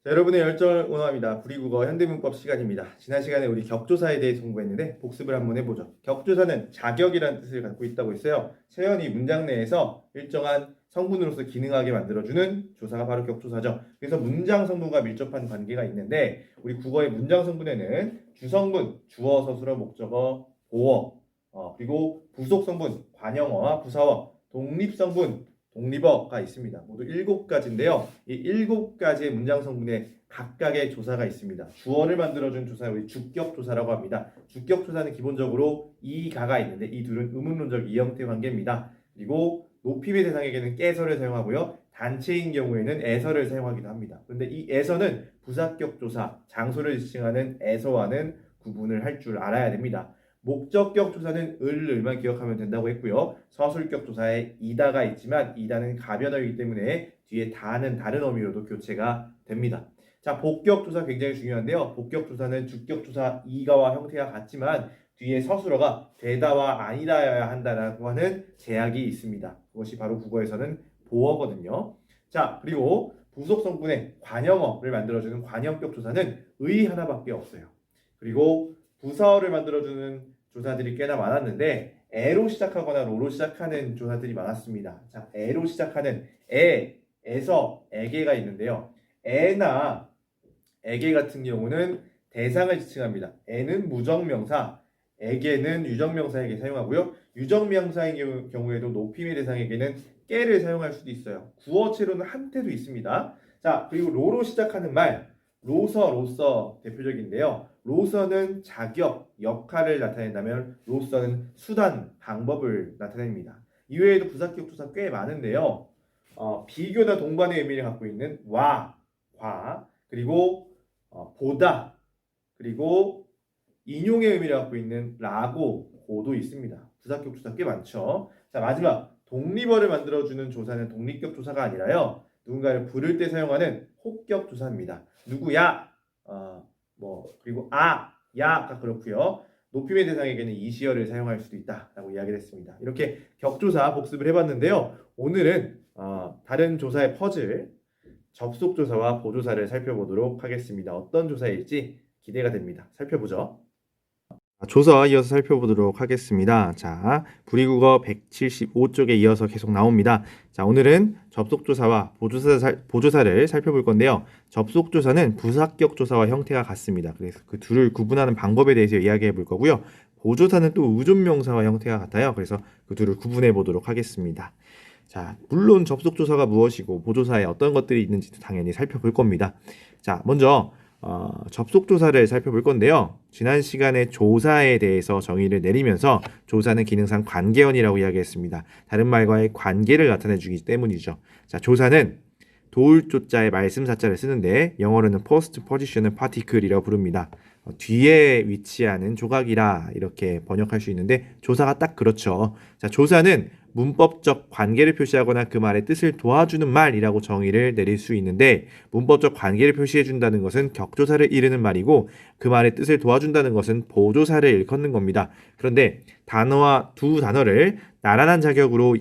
자, 여러분의 열정을 응원합니다. 구리국어 현대문법 시간입니다. 지난 시간에 우리 격조사에 대해서 공부했는데 복습을 한번 해보죠. 격조사는 자격이라는 뜻을 갖고 있다고 했어요. 채연이 문장 내에서 일정한 성분으로서 기능하게 만들어주는 조사가 바로 격조사죠. 그래서 문장 성분과 밀접한 관계가 있는데 우리 국어의 문장 성분에는 주성분, 주어, 서술어, 목적어, 보어, 그리고 부속 성분, 관형어와 부사어, 독립 성분, 독립어가 있습니다. 모두 7가지인데요. 이 7가지의 문장 성분에 각각의 조사가 있습니다. 주어를 만들어준 조사, 우리 주격 조사라고 합니다. 주격 조사는 기본적으로 이가가 있는데 이 둘은 의문론적 이형태 관계입니다. 그리고 높임의 대상에게는 깨서를 사용하고요. 단체인 경우에는 에서를 사용하기도 합니다. 그런데 이 에서는 부사격 조사, 장소를 지칭하는 에서와는 구분을 할 줄 알아야 됩니다. 목적격 조사는 을만 기억하면 된다고 했고요. 서술격 조사에 이다가 있지만 이다는 가변어이기 때문에 뒤에 다는 다른 어미로도 교체가 됩니다. 자, 복격 조사 굉장히 중요한데요. 복격 조사는 주격 조사 이가와 형태가 같지만 뒤에 서술어가 되다와 아니다여야 한다라고 하는 제약이 있습니다. 그것이 바로 국어에서는 보어거든요. 자, 그리고 부속 성분의 관형어를 만들어주는 관형격 조사는 의 하나밖에 없어요. 그리고 부사어를 만들어주는 조사들이 꽤나 많았는데 에로 시작하거나 로로 시작하는 조사들이 많았습니다. 자, 에로 시작하는 에서, 에게가 있는데요. 에나 에게 같은 경우는 대상을 지칭합니다. 에는 무정명사, 에게는 유정명사에게 사용하고요. 유정명사의 경우에도 높임의 대상에게는 깨를 사용할 수도 있어요. 구어체로는 한태도 있습니다. 자, 그리고 로로 시작하는 말, 로서 대표적인데요. 로서는 자격, 역할을 나타낸다면 로서는 수단, 방법을 나타냅니다. 이외에도 부사격 조사 꽤 많은데요. 비교나 동반의 의미를 갖고 있는 와, 그리고 보다, 그리고 인용의 의미를 갖고 있는 라고, 고도 있습니다. 부사격 조사 꽤 많죠. 자, 마지막 독립어를 만들어주는 조사는 독립격 조사가 아니라요. 누군가를 부를 때 사용하는 혹격 조사입니다. 누구야? 그리고 야가 그렇고요. 높임의 대상에게는 이시어를 사용할 수도 있다라고 이야기를 했습니다. 이렇게 격조사 복습을 해봤는데요. 오늘은 다른 조사의 퍼즐, 접속조사와 보조사를 살펴보도록 하겠습니다. 어떤 조사일지 기대가 됩니다. 살펴보죠. 조사 이어서 살펴보도록 하겠습니다. 자, 불이국어 175쪽에 이어서 계속 나옵니다. 자, 오늘은 접속조사와 보조사를 살펴볼 건데요. 접속조사는 부사격 조사와 형태가 같습니다. 그래서 그 둘을 구분하는 방법에 대해서 이야기해 볼 거고요. 보조사는 또 의존명사와 형태가 같아요. 그래서 그 둘을 구분해 보도록 하겠습니다. 자, 물론 접속조사가 무엇이고 보조사에 어떤 것들이 있는지도 당연히 살펴볼 겁니다. 자, 먼저 접속조사를 살펴볼 건데요. 지난 시간에 조사에 대해서 정의를 내리면서 조사는 기능상 관계원이라고 이야기했습니다. 다른 말과의 관계를 나타내주기 때문이죠. 자, 조사는 도울조자의 말씀사자를 쓰는데 영어로는 post positional particle이라고 부릅니다. 뒤에 위치하는 조각이라 이렇게 번역할 수 있는데 조사가 딱 그렇죠. 자, 조사는 문법적 관계를 표시하거나 그 말의 뜻을 도와주는 말이라고 정의를 내릴 수 있는데 문법적 관계를 표시해준다는 것은 격조사를 이르는 말이고 그 말의 뜻을 도와준다는 것은 보조사를 일컫는 겁니다. 그런데 두 단어를 나란한 자격으로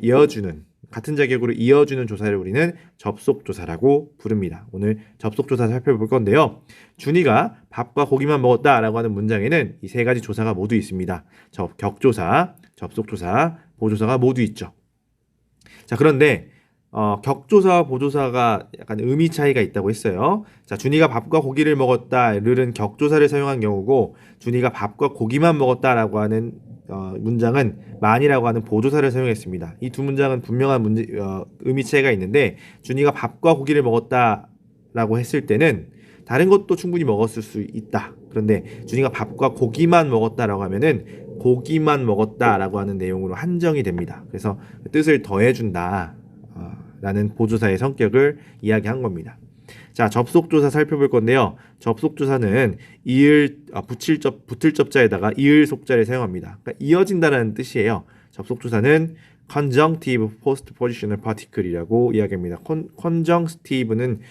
같은 자격으로 이어주는 조사를 우리는 접속조사라고 부릅니다. 오늘 접속조사 살펴볼 건데요. 준이가 밥과 고기만 먹었다라고 하는 문장에는 이 세 가지 조사가 모두 있습니다. 격조사, 접속조사, 보조사가 모두 있죠. 자, 그런데 격조사와 보조사가 약간 의미 차이가 있다고 했어요. 자, 준이가 밥과 고기를 먹었다를 격조사를 사용한 경우고 준이가 밥과 고기만 먹었다라고 하는 문장은 만이라고 하는 보조사를 사용했습니다. 이 두 문장은 분명한 의미 차이가 있는데 준이가 밥과 고기를 먹었다라고 했을 때는 다른 것도 충분히 먹었을 수 있다. 그런데 준이가 밥과 고기만 먹었다라고 하면은 고기만 먹었다라고 하는 내용으로 한정이 됩니다. 그래서 뜻을 더해준다 라는 보조사의 성격을 이야기한 겁니다. 자, 접속조사 살펴볼 건데요. 접속조사는 붙을 접자에다가 이을 속자를 사용합니다. 그러니까 이어진다는 뜻이에요. 접속조사는 conjunctive postpositional particle이라고 이야기합니다. conjunctive는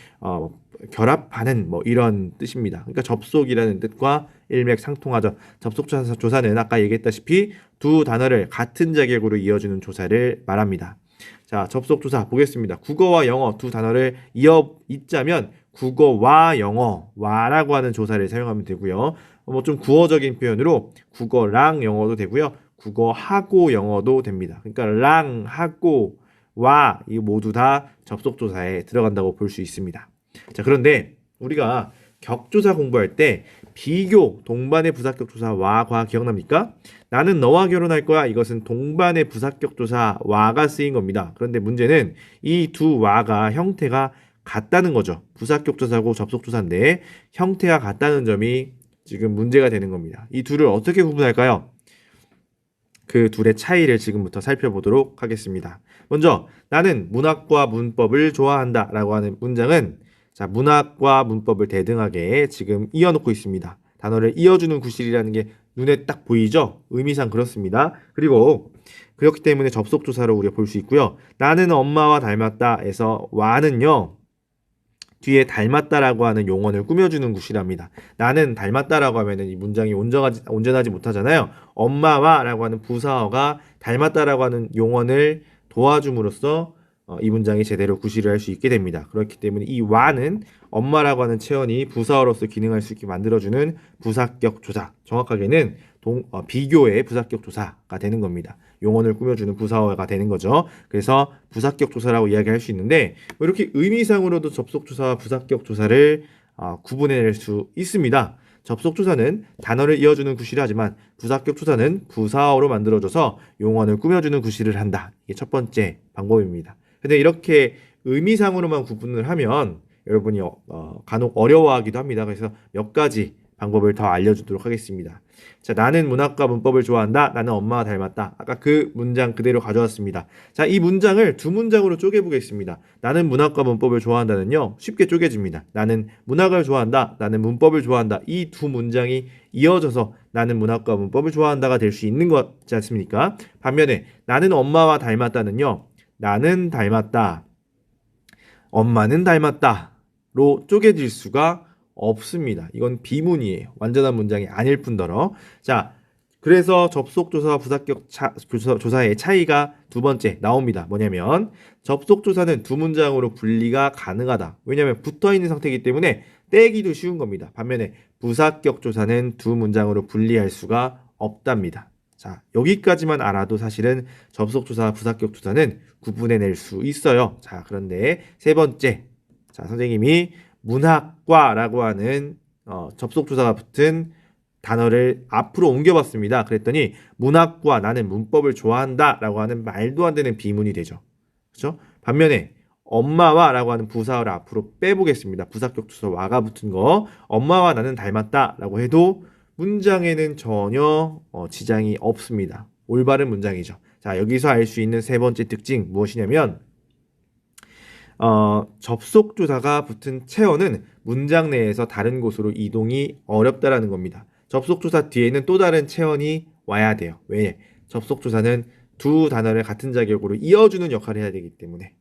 결합하는 이런 뜻입니다. 그러니까 접속이라는 뜻과 일맥상통하죠. 접속조사는 아까 얘기했다시피 두 단어를 같은 자격으로 이어주는 조사를 말합니다. 자, 접속조사 보겠습니다. 국어와 영어 두 단어를 잇자면 국어와 영어와라고 하는 조사를 사용하면 되고요. 뭐 좀 구어적인 표현으로 국어랑 영어도 되고요. 국어하고 영어도 됩니다. 그러니까 랑, 하고, 와, 이 모두 다 접속조사에 들어간다고 볼 수 있습니다. 자, 그런데 우리가 격조사 공부할 때 비교, 동반의 부사격 조사, 와, 과 기억납니까? 나는 너와 결혼할 거야. 이것은 동반의 부사격 조사, 와가 쓰인 겁니다. 그런데 문제는 이 두 와가 형태가 같다는 거죠. 부사격 조사고 접속 조사인데 형태가 같다는 점이 지금 문제가 되는 겁니다. 이 둘을 어떻게 구분할까요? 그 둘의 차이를 지금부터 살펴보도록 하겠습니다. 먼저 나는 문학과 문법을 좋아한다 라고 하는 문장은 자, 문학과 문법을 대등하게 지금 이어놓고 있습니다. 단어를 이어주는 구실이라는 게 눈에 딱 보이죠? 의미상 그렇습니다. 그리고 그렇기 때문에 접속조사로 우리가 볼 수 있고요. 나는 엄마와 닮았다에서 와는요. 뒤에 닮았다라고 하는 용언을 꾸며주는 구실합니다. 나는 닮았다라고 하면은 이 문장이 온전하지 못하잖아요. 엄마와라고 하는 부사어가 닮았다라고 하는 용언을 도와줌으로써 이 문장이 제대로 구실을 할 수 있게 됩니다. 그렇기 때문에 이 와는 엄마라고 하는 체언이 부사어로서 기능할 수 있게 만들어주는 부사격 조사, 정확하게는 비교의 부사격 조사가 되는 겁니다. 용언을 꾸며주는 부사어가 되는 거죠. 그래서 부사격 조사라고 이야기할 수 있는데 뭐 이렇게 의미상으로도 접속 조사와 부사격 조사를 구분해낼 수 있습니다. 접속 조사는 단어를 이어주는 구실을 하지만 부사격 조사는 부사어로 만들어줘서 용언을 꾸며주는 구실을 한다. 이게 첫 번째 방법입니다. 근데 이렇게 의미상으로만 구분을 하면 여러분이 간혹 어려워하기도 합니다. 그래서 몇 가지 방법을 더 알려주도록 하겠습니다. 자, 나는 문학과 문법을 좋아한다. 나는 엄마와 닮았다. 아까 그 문장 그대로 가져왔습니다. 자, 이 문장을 두 문장으로 쪼개보겠습니다. 나는 문학과 문법을 좋아한다는요. 쉽게 쪼개집니다. 나는 문학을 좋아한다. 나는 문법을 좋아한다. 이 두 문장이 이어져서 나는 문학과 문법을 좋아한다가 될 수 있는 거지 않습니까? 반면에 나는 엄마와 닮았다는요. 나는 닮았다. 엄마는 닮았다로 쪼개질 수가 없습니다. 이건 비문이에요. 완전한 문장이 아닐 뿐더러. 자, 그래서 접속조사와 부사격 조사의 차이가 두 번째 나옵니다. 뭐냐면 접속조사는 두 문장으로 분리가 가능하다. 왜냐하면 붙어있는 상태이기 때문에 떼기도 쉬운 겁니다. 반면에 부사격 조사는 두 문장으로 분리할 수가 없답니다. 자, 여기까지만 알아도 사실은 접속조사와 부사격 조사는 구분해낼 수 있어요. 자, 그런데 세 번째. 자, 선생님이 문학과라고 하는 접속조사가 붙은 단어를 앞으로 옮겨봤습니다. 그랬더니 문학과 나는 문법을 좋아한다 라고 하는 말도 안 되는 비문이 되죠. 그렇죠? 반면에 엄마와 라고 하는 부사어를 앞으로 빼보겠습니다. 부사격 조사 와가 붙은 거 엄마와 나는 닮았다 라고 해도 문장에는 전혀 지장이 없습니다. 올바른 문장이죠. 자, 여기서 알 수 있는 세 번째 특징 무엇이냐면 접속조사가 붙은 체어는 문장 내에서 다른 곳으로 이동이 어렵다라는 겁니다. 접속조사 뒤에는 또 다른 체언이 와야 돼요. 왜? 접속조사는 두 단어를 같은 자격으로 이어주는 역할을 해야 되기 때문에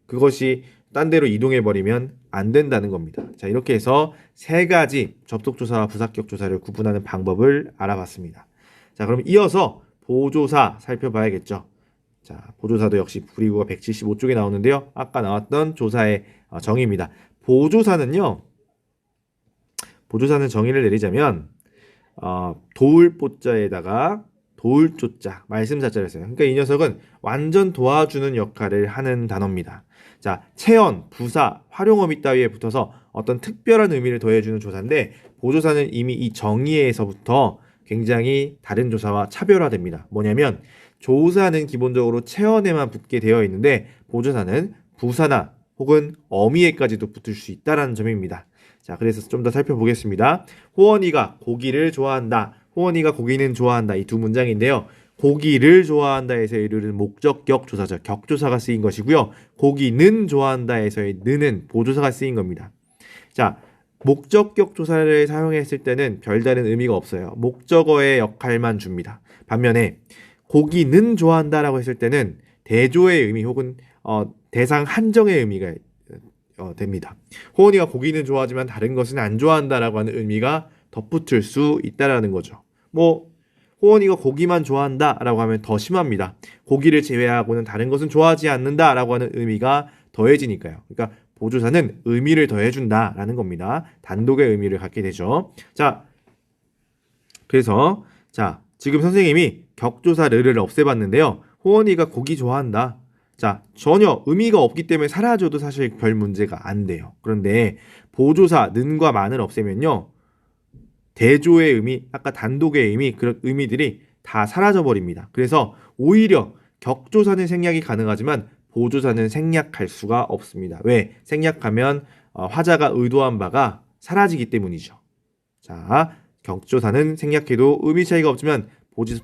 그것이 딴 데로 이동해버리면 안 된다는 겁니다. 자, 이렇게 해서 세 가지 접속조사와 부사격 조사를 구분하는 방법을 알아봤습니다. 자, 그럼 이어서 보조사 살펴봐야겠죠. 자, 보조사도 역시 불이국어 175쪽에 나오는데요. 아까 나왔던 조사의 정의입니다. 보조사는 정의를 내리자면 도울보자에다가 도울조자, 말씀자자를 써요. 그러니까 이 녀석은 완전 도와주는 역할을 하는 단어입니다. 자, 체언, 부사, 활용어미 따위에 붙어서 어떤 특별한 의미를 더해주는 조사인데 보조사는 이미 이 정의에서부터 굉장히 다른 조사와 차별화됩니다. 뭐냐면 조사는 기본적으로 체언에만 붙게 되어 있는데 보조사는 부사나 혹은 어미에까지도 붙을 수 있다는 점입니다. 자, 그래서 좀 더 살펴보겠습니다. 호원이가 고기를 좋아한다. 호원이가 고기는 좋아한다. 이 두 문장인데요. 고기를 좋아한다에서 이르는 목적격 조사죠. 격조사가 쓰인 것이고요. 고기는 좋아한다에서의 는은 보조사가 쓰인 겁니다. 자, 목적격 조사를 사용했을 때는 별다른 의미가 없어요. 목적어의 역할만 줍니다. 반면에 고기는 좋아한다라고 했을 때는 대조의 의미 혹은 대상 한정의 의미가 됩니다. 호원이가 고기는 좋아하지만 다른 것은 안 좋아한다라고 하는 의미가 덧붙을 수 있다라는 거죠. 뭐 호원이가 고기만 좋아한다라고 하면 더 심합니다. 고기를 제외하고는 다른 것은 좋아하지 않는다라고 하는 의미가 더해지니까요. 그러니까 보조사는 의미를 더해준다라는 겁니다. 단독의 의미를 갖게 되죠. 자, 그래서 자, 지금 선생님이 격조사 르를 없애봤는데요. 호원이가 고기 좋아한다. 자, 전혀 의미가 없기 때문에 사라져도 사실 별 문제가 안 돼요. 그런데 보조사 는과 만을 없애면요. 대조의 의미, 아까 단독의 의미, 그런 의미들이 다 사라져 버립니다. 그래서 오히려 격조사는 생략이 가능하지만 보조사는 생략할 수가 없습니다. 왜? 생략하면 화자가 의도한 바가 사라지기 때문이죠. 자, 격조사는 생략해도 의미 차이가 없지만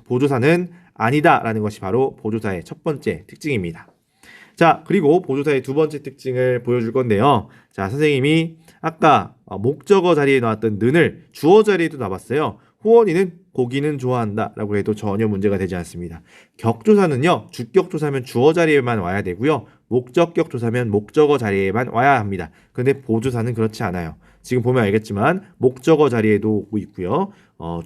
보조사는 아니다라는 것이 바로 보조사의 첫 번째 특징입니다. 자, 그리고 보조사의 두 번째 특징을 보여줄 건데요. 자, 선생님이 아까 목적어 자리에 나왔던 는을 주어 자리에도 나왔어요. 호원이는 고기는 좋아한다 라고 해도 전혀 문제가 되지 않습니다. 격조사는요, 주격조사면 주어 자리에만 와야 되고요. 목적격 조사면 목적어 자리에만 와야 합니다. 그런데 보조사는 그렇지 않아요. 지금 보면 알겠지만 목적어 자리에도 오고 있고요.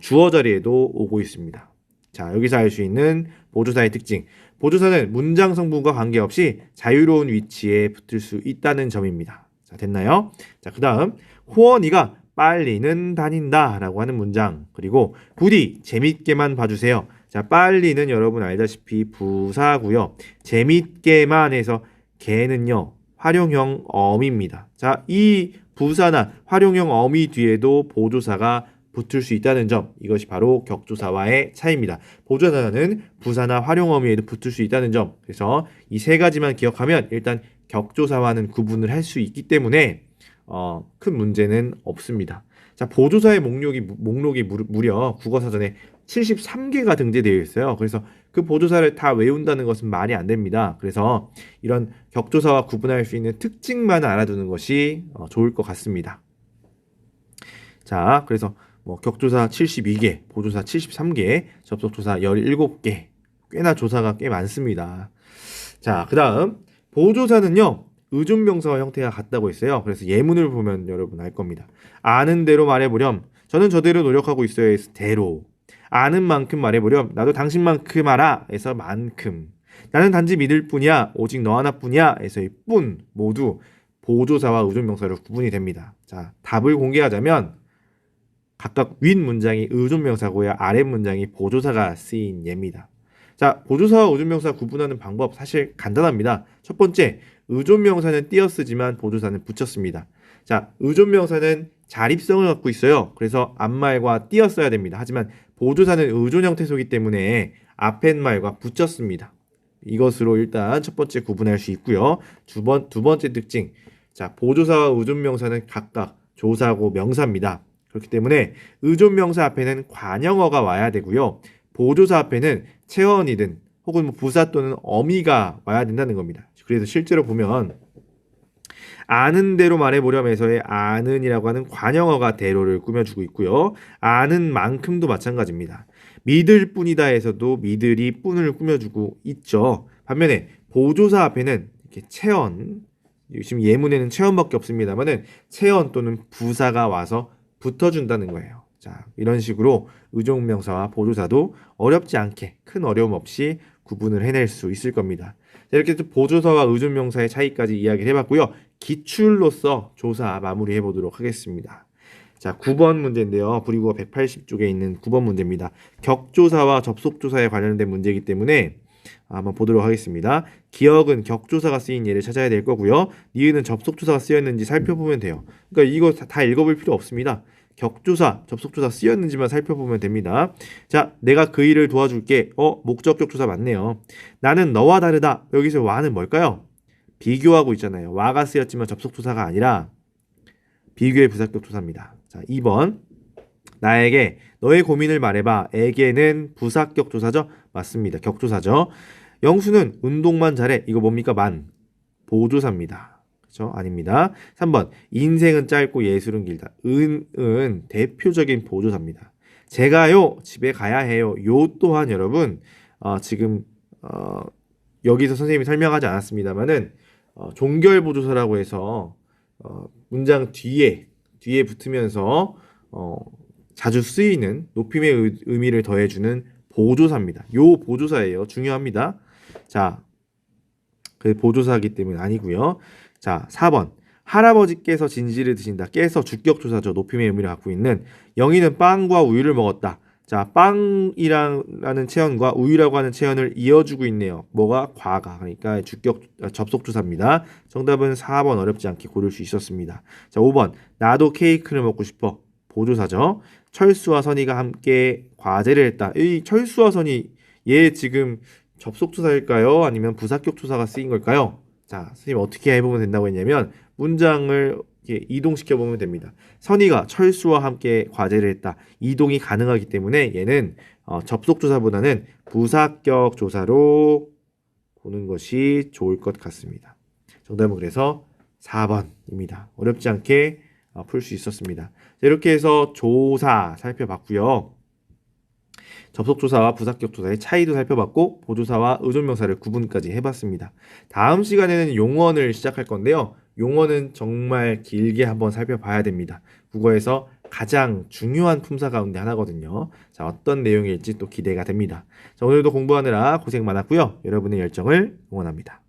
주어 자리에도 오고 있습니다. 자, 여기서 알 수 있는 보조사의 특징. 보조사는 문장 성분과 관계없이 자유로운 위치에 붙을 수 있다는 점입니다. 자, 됐나요? 자, 그 다음 호원이가 빨리는 다닌다 라고 하는 문장. 그리고 부디 재밌게만 봐주세요. 자, 빨리는 여러분 알다시피 부사고요. 재밌게만 해서 개는요 활용형 어미입니다. 자, 이 부사나 활용형 어미 뒤에도 보조사가 붙을 수 있다는 점, 이것이 바로 격조사와의 차이입니다. 보조사는 부사나 활용 어미에도 붙을 수 있다는 점, 그래서 이 세 가지만 기억하면 일단 격조사와는 구분을 할 수 있기 때문에 큰 문제는 없습니다. 자, 보조사의 목록이 무려 국어사전에 73개가 등재되어 있어요. 그래서 그 보조사를 다 외운다는 것은 말이 안 됩니다. 그래서 이런 격조사와 구분할 수 있는 특징만 알아두는 것이 좋을 것 같습니다. 자, 그래서 격조사 72개, 보조사 73개, 접속조사 17개, 꽤나 조사가 꽤 많습니다. 자, 그 다음 보조사는요 의존명사와 형태가 같다고 했어요. 그래서 예문을 보면 여러분 알 겁니다. 아는 대로 말해보렴, 저는 저대로 노력하고 있어요 해서 대로, 아는 만큼 말해보렴, 나도 당신만큼 알아 해서 만큼, 나는 단지 믿을 뿐이야, 오직 너 하나뿐이야 해서의 뿐, 모두 보조사와 의존명사로 구분이 됩니다. 자, 답을 공개하자면 각각 윗 문장이 의존명사고요, 아랫 문장이 보조사가 쓰인 예입니다. 자, 보조사와 의존명사 구분하는 방법 사실 간단합니다. 첫 번째, 의존명사는 띄어쓰지만 보조사는 붙였습니다. 자, 의존명사는 자립성을 갖고 있어요. 그래서 앞말과 띄어써야 됩니다. 하지만 보조사는 의존 형태소이기 때문에 앞에 말과 붙였습니다. 이것으로 일단 첫 번째 구분할 수 있고요. 두 번째 특징, 자, 보조사와 의존명사는 각각 조사고 명사입니다. 그렇기 때문에 의존명사 앞에는 관형어가 와야 되고요. 보조사 앞에는 체언이든 혹은 부사 또는 어미가 와야 된다는 겁니다. 그래서 실제로 보면 아는 대로 말해보렴에서의 아는이라고 하는 관형어가 대로를 꾸며주고 있고요. 아는 만큼도 마찬가지입니다. 믿을 뿐이다에서도 믿을이 뿐을 꾸며주고 있죠. 반면에 보조사 앞에는 이렇게 체언, 지금 예문에는 체언밖에 없습니다만은 체언 또는 부사가 와서 붙어준다는 거예요. 자, 이런 식으로 의존명사와 보조사도 어렵지 않게 큰 어려움 없이 구분을 해낼 수 있을 겁니다. 자, 이렇게 보조사와 의존명사의 차이까지 이야기를 해봤고요. 기출로서 조사 마무리해 보도록 하겠습니다. 자, 9번 문제인데요. 불이국어 180쪽에 있는 9번 문제입니다. 격조사와 접속조사에 관련된 문제이기 때문에 한번 보도록 하겠습니다. 기억은 격조사가 쓰인 예를 찾아야 될 거고요. 니은은 접속조사가 쓰였는지 살펴보면 돼요. 그러니까 이거 다 읽어볼 필요 없습니다. 격조사, 접속조사 쓰였는지만 살펴보면 됩니다. 자, 내가 그 일을 도와줄게. 목적격 조사 맞네요. 나는 너와 다르다. 여기서 와는 뭘까요? 비교하고 있잖아요. 와가 쓰였지만 접속조사가 아니라 비교의 부사격 조사입니다. 자, 2번. 나에게 너의 고민을 말해봐. 에게는 부사격 조사죠? 맞습니다. 격조사죠. 영수는 운동만 잘해. 이거 뭡니까? 만. 보조사입니다. 그렇죠? 아닙니다. 3번. 인생은 짧고 예술은 길다. 은은 대표적인 보조사입니다. 제가요 집에 가야 해요. 요 또한 여러분 지금 여기서 선생님이 설명하지 않았습니다만은 종결보조사라고 해서 문장 뒤에 붙으면서 자주 쓰이는 높임의 의미를 더해주는 보조사입니다. 요 보조사예요. 중요합니다. 자, 그 보조사이기 때문에 아니고요. 자, 4번. 할아버지께서 진지를 드신다. 깨서 주격조사죠. 높임의 의미를 갖고 있는. 영희는 빵과 우유를 먹었다. 자, 빵이라는 체언과 우유라고 하는 체언을 이어주고 있네요. 뭐가? 과가. 그러니까 접속조사입니다. 정답은 4번 어렵지 않게 고를 수 있었습니다. 자, 5번. 나도 케이크를 먹고 싶어. 보조사죠. 철수와 선이가 함께 과제를 했다. 이 철수와 선이 얘 지금 접속조사일까요? 아니면 부사격조사가 쓰인 걸까요? 자, 선생님 어떻게 해보면 된다고 했냐면 문장을 이렇게 이동시켜 보면 됩니다. 선이가 철수와 함께 과제를 했다. 이동이 가능하기 때문에 얘는 접속조사보다는 부사격조사로 보는 것이 좋을 것 같습니다. 정답은 그래서 4번입니다. 어렵지 않게 풀 수 있었습니다. 자, 이렇게 해서 조사 살펴봤고요. 접속조사와 부사격조사의 차이도 살펴봤고 보조사와 의존명사를 구분까지 해봤습니다. 다음 시간에는 용언을 시작할 건데요. 용언은 정말 길게 한번 살펴봐야 됩니다. 국어에서 가장 중요한 품사 가운데 하나거든요. 자, 어떤 내용일지 또 기대가 됩니다. 자, 오늘도 공부하느라 고생 많았고요. 여러분의 열정을 응원합니다.